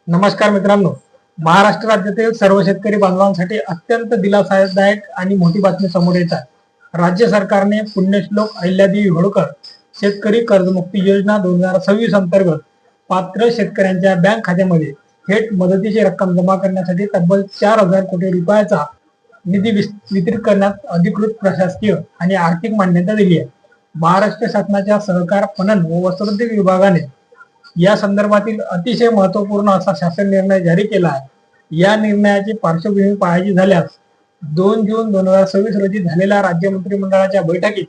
नमस्कार मित्रांनो, महाराष्ट्र राज्यातील सर्व शेतकरी बांधवांसाठी अत्यंत दिलासादायक आणि मोठी बातमी समोर येत आहे। राज्य सरकारने पुण्यश्लोक अहिल्यादेवी होळकर शेतकरी कर्जमुक्ती योजना 2026 अंतर्गत पात्र शेतकऱ्यांच्या बँक खात्यामध्ये थेट मदतीची रक्कम जमा करण्यासाठी तब्बल 4,000 कोटी रुपयाचा निधी वितरित करण्यास अधिकृत प्रशासकीय आणि आर्थिक मान्यता दिली आहे। महाराष्ट्र शासनाच्या सहकार पणन व वस्त्रोद्योग विभागाने या संदर्भातील अतिशय महत्वपूर्ण असा शासन निर्णय जारी केला आहे। या निर्णयाची पार्श्वभूमी पाहायची झाल्यास 2 जून 2026 रोजी झालेल्या राज्य मंत्रिमंडळाच्या बैठकीत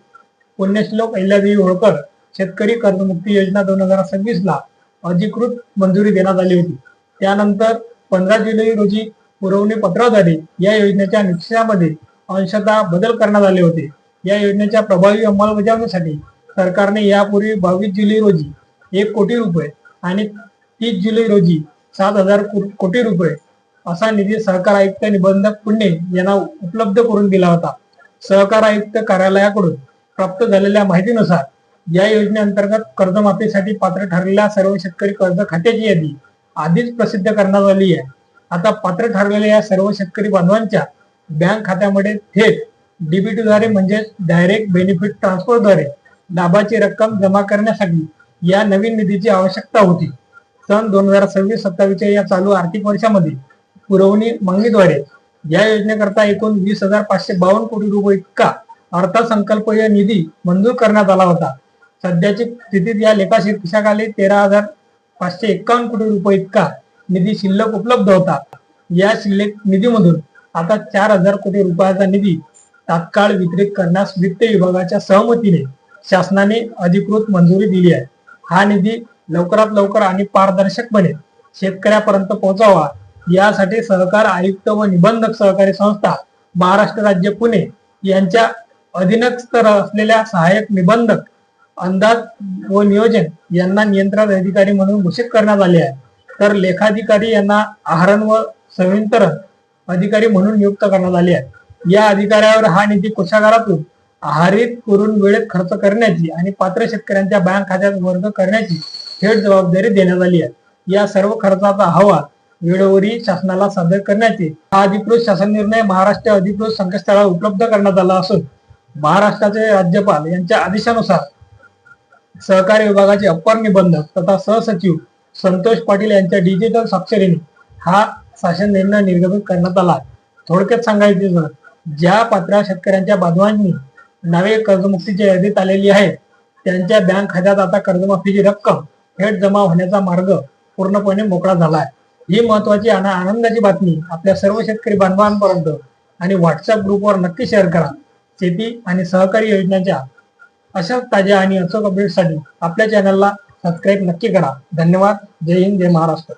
पुण्यश्लोक अहिल्यादेवी होळकर शेतकरी कर्जमुक्ती योजना 2026 ला अधिकृत मंजुरी देण्यात आली होती। त्यानंतर 15 जुलै रोजी पुरवणी पत्राद्वारे या योजनेच्या निकषामध्ये अंशतः बदल करण्यात आले होते। या योजनेच्या प्रभावी अंमलबजावणीसाठी सरकारने यापूर्वी 22 जुलै रोजी 1 कोटी रुपये आणि 30 जुलै रोजी 7,000 कोटी रुपये असा निधी सहकार आयुक्त निबंधक पुणे यांना उपलब्ध करून दिला होता। सहकार आयुक्त कार्यालयाकडून प्राप्त झालेल्या माहितीनुसार या योजनेअंतर्गत कर्जमाफीसाठी पात्र ठरलेल्या सर्व शेतकरी कर्ज खात्याची यादी आधीच प्रसिद्ध करण्यात आली आहे। आता पात्र ठरलेल्या या सर्व शेतकरी बांधवांच्या बँक खात्यामध्ये थेट डीबीटी द्वारे म्हणजे डायरेक्ट बेनिफिट ट्रान्सफर द्वारे लाभाची रक्कम जमा करण्यासाठी या नवीन निधीची आवश्यकता होती। सन 2026-27 या चालू आर्थिक वर्षामध्ये पुरवणी मागणीद्वारे या योजनेकरता एकूण 20,552 कोटी रुपये इतका अर्थसंकल्पीय निधी मंजूर करण्यात आला होता। सध्याची स्थितीत या लेखाशीर्षकाखाली 13,551 कोटी रुपये इतका निधी शिल्लक उपलब्ध होता। या शिल्लक निधीमधून आता 4,000 कोटी रुपयाचा निधी तात्काळ वितरित करण्यास वित्त विभागाच्या सहमतीने शासनाने अधिकृत मंजुरी दिली आहे। हा निधी लवकरात लवकर आणि पारदर्शकपणे शेतकऱ्यापर्यंत पोहोचावा यासाठी सहकार आयुक्त व निबंधक सहकारी संस्था महाराष्ट्र राज्य पुणे यांच्या अधीनस्थ असलेल्या सहाय्यक निबंधक अंदाज व नियोजन यांना नियंत्रण अधिकारी म्हणून घोषित करण्यात आले आहे, तर लेखाधिकारी यांना आहरण व संवितरण अधिकारी म्हणून नियुक्त करण्यात आले आहे। या अधिकाऱ्यावर हा निधी कोषागारातून आहारित करून वेळेत खर्च करण्याची आणि पात्र शेतकऱ्यांच्या बँक खात्यात वर्ग करण्याची थेट जबाबदारी देण्यात आली आहे। या सर्व खर्चाचा अहवाल वेळोवेळी शासनाला सादर करण्याचे हा अधिकृत शासन निर्णय महाराष्ट्र अधिकृत संकेतस्थळावर उपलब्ध करण्यात आला असून महाराष्ट्राचे राज्यपाल यांच्या आदेशानुसार सहकारी विभागाचे अप्पर निबंधक तथा सहसचिव संतोष पाटील यांच्या डिजिटल स्वाक्षरीने हा शासन निर्णय निर्गमित करण्यात आला। थोडक्यात सांगायचे तर ज्या पात्र शेतकऱ्यांच्या बांधवांनी नावे कर्जमुक्तीच्या यादीत आलेली आहे त्यांच्या बँक खात्यात आता कर्जमाफीची रक्कम थेट जमा होण्याचा मार्ग पूर्णपणे मोकळा झाला आहे। ही महत्वाची आणि आनंदाची बातमी आपल्या सर्व शेतकरी बांधवांपर्यंत आणि व्हॉट्सअप ग्रुपवर नक्की शेअर करा। शेती आणि सहकारी योजनेच्या अशाच ताज्या आणि अचूक अपडेटसाठी आपल्या चॅनलला सबस्क्राईब नक्की करा। धन्यवाद। जय हिंद, जय महाराष्ट्र।